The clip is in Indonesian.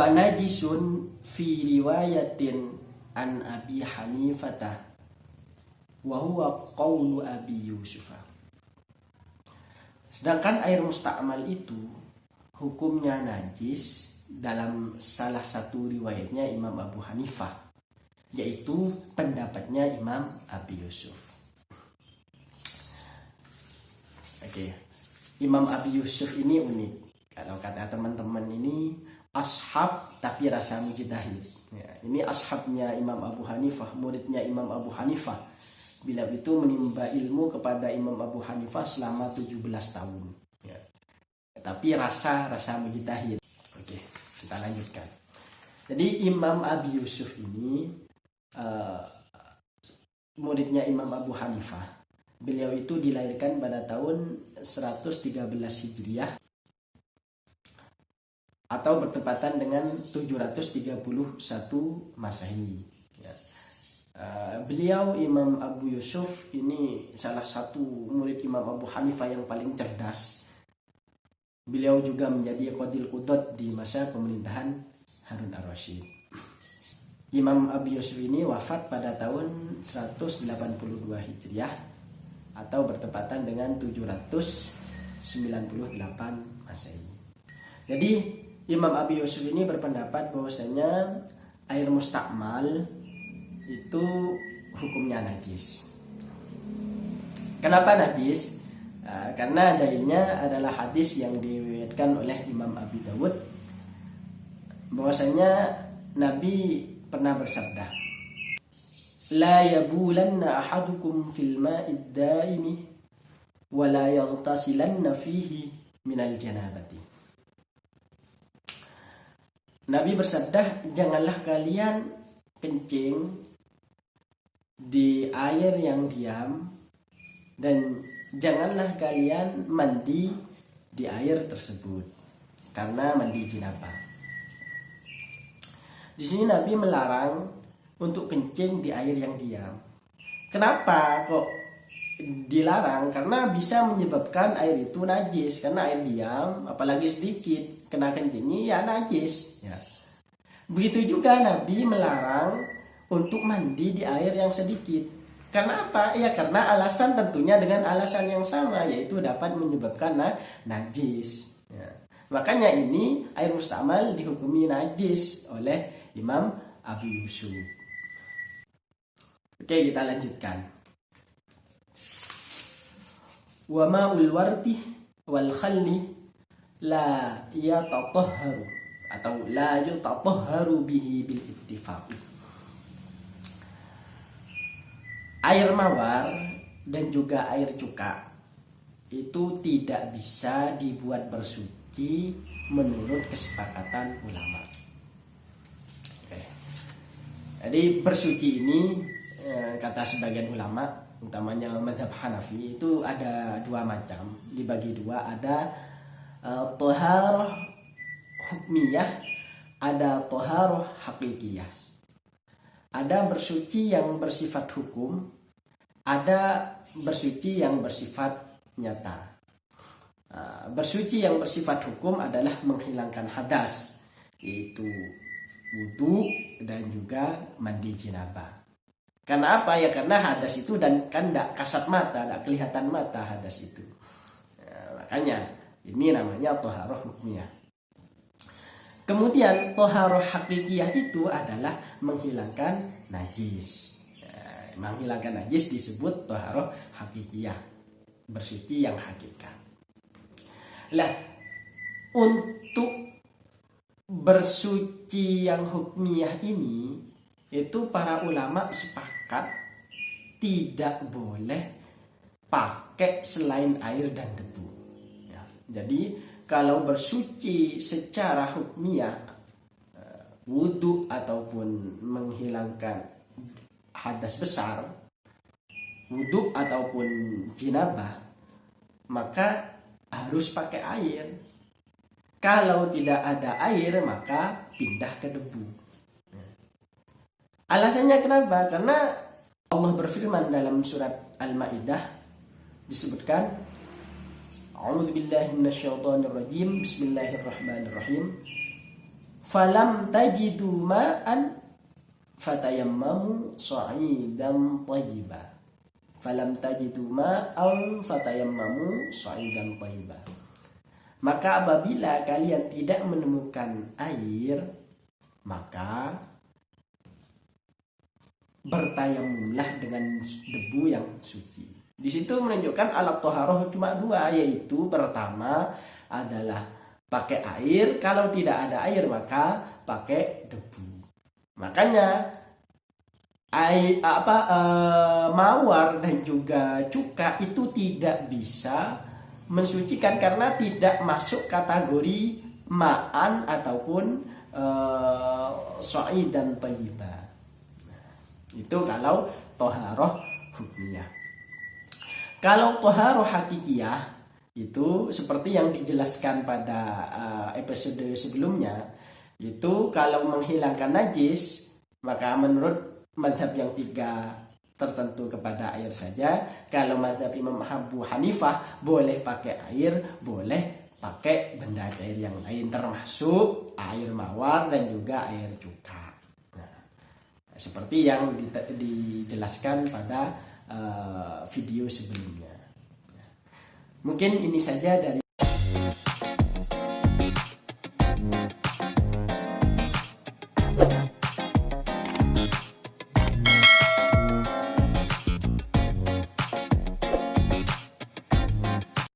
wa najisun fi riwayatin an Abi Hanifah wa huwa qaulu Abi Yusuf. Sedangkan air musta'mal itu hukumnya najis dalam salah satu riwayatnya Imam Abu Hanifah, yaitu pendapatnya Imam Abi Yusuf. Oke. Imam Abi Yusuf ini unik. Kalau kata teman-teman ini ashab tapi rasa mujtahid. Ya, ini ashabnya Imam Abu Hanifah, muridnya Imam Abu Hanifah. Beliau itu menimba ilmu kepada Imam Abu Hanifah selama 17 tahun. Ya. Tapi rasa mujtahid. Oke, kita lanjutkan. Jadi Imam Abi Yusuf ini muridnya Imam Abu Hanifah. Beliau itu dilahirkan pada tahun 113 Hijriah atau bertepatan dengan 731 Masehi. Ya. Beliau Imam Abu Yusuf ini salah satu murid Imam Abu Hanifah yang paling cerdas. Beliau juga menjadi Qadil Qudot di masa pemerintahan Harun ar-Rasyid. Imam Abu Yusuf ini wafat pada tahun 182 Hijriah atau bertepatan dengan 798 Masehi. Jadi Imam Abi Yusuf ini berpendapat bahwasanya air musta'mal itu hukumnya najis. Kenapa najis? Karena dalilnya adalah hadis yang diriwayatkan oleh Imam Abi Dawud bahwasanya Nabi pernah bersabda, la yabulanna ahadukum fil ma'id daimi wa la yaghtasilanna fihi minal janabati. Nabi bersabda, janganlah kalian kencing di air yang diam dan janganlah kalian mandi di air tersebut karena mandi janabah. Di sini Nabi melarang untuk kencing di air yang diam. Kenapa kok dilarang? Karena bisa menyebabkan air itu najis. Karena air diam, apalagi sedikit, kena kencingnya ya najis. Ya. Begitu juga Nabi melarang untuk mandi di air yang sedikit. Karena apa? Ya karena alasan tentunya dengan alasan yang sama, yaitu dapat menyebabkan najis. Ya. Makanya ini air musta'mal dihukumi najis oleh Imam Abu Yusuf. Oke, kita lanjutkan. Wa ma'ul wardi wal khalli la yatatahharu atau la yutatahharu bihi bil ittifaqi. Air mawar dan juga air cuka itu tidak bisa dibuat bersuci menurut kesepakatan ulama. Oke. Jadi bersuci ini kata sebagian ulama, utamanya mazhab Hanafi, itu ada dua macam, dibagi dua. Ada thaharah hukmiyah, ada thaharah hakikiyah. Ada bersuci yang bersifat hukum, ada bersuci yang bersifat nyata. Bersuci yang bersifat hukum adalah menghilangkan hadas, yaitu wudu dan juga mandi janabah. Karena apa? Ya karena hadas itu dan kan tidak kasat mata, tidak kelihatan mata hadas itu. Makanya ini namanya thaharah hukmiyah. Kemudian thaharah hakikiyah itu adalah menghilangkan najis. Menghilangkan najis disebut thaharah hakikiyah, bersuci yang hakikat. Lah, untuk bersuci yang hukmiyah ini, itu para ulama sepakat tidak boleh pakai selain air dan debu. Ya, jadi kalau bersuci secara hukmiyah, wudu ataupun menghilangkan hadas besar, wudu ataupun janabah, maka harus pakai air. Kalau tidak ada air, maka pindah ke debu. Alasannya kenapa? Karena Allah berfirman dalam surat Al-Maidah, disebutkan, A'udzubillahi minasyaitonirrajim, Bismillahirrahmanirrahim. falam tajidu ma'an fatayammamu sa'idan thayyiban. Falam tajidu ma'an fatayammamu sa'idan thayyiban. Maka apabila kalian tidak menemukan air, maka bertayamumlah dengan debu yang suci. Di situ menunjukkan alat toharoh cuma dua, yaitu pertama adalah pakai air, kalau tidak ada air maka pakai debu. Makanya mawar dan juga cuka itu tidak bisa mensucikan karena tidak masuk kategori ma'an ataupun sa'idan thayyiban. Itu kalau toharoh hukmiyah. Kalau toharoh hakikiyah itu seperti yang dijelaskan pada episode sebelumnya, itu kalau menghilangkan najis maka menurut mazhab yang tiga tertentu kepada air saja. Kalau mazhab Imam Abu Hanifah boleh pakai air, boleh pakai benda cair yang lain termasuk air mawar dan juga air cuka. Nah, seperti yang dijelaskan pada video sebelumnya. Mungkin ini saja dari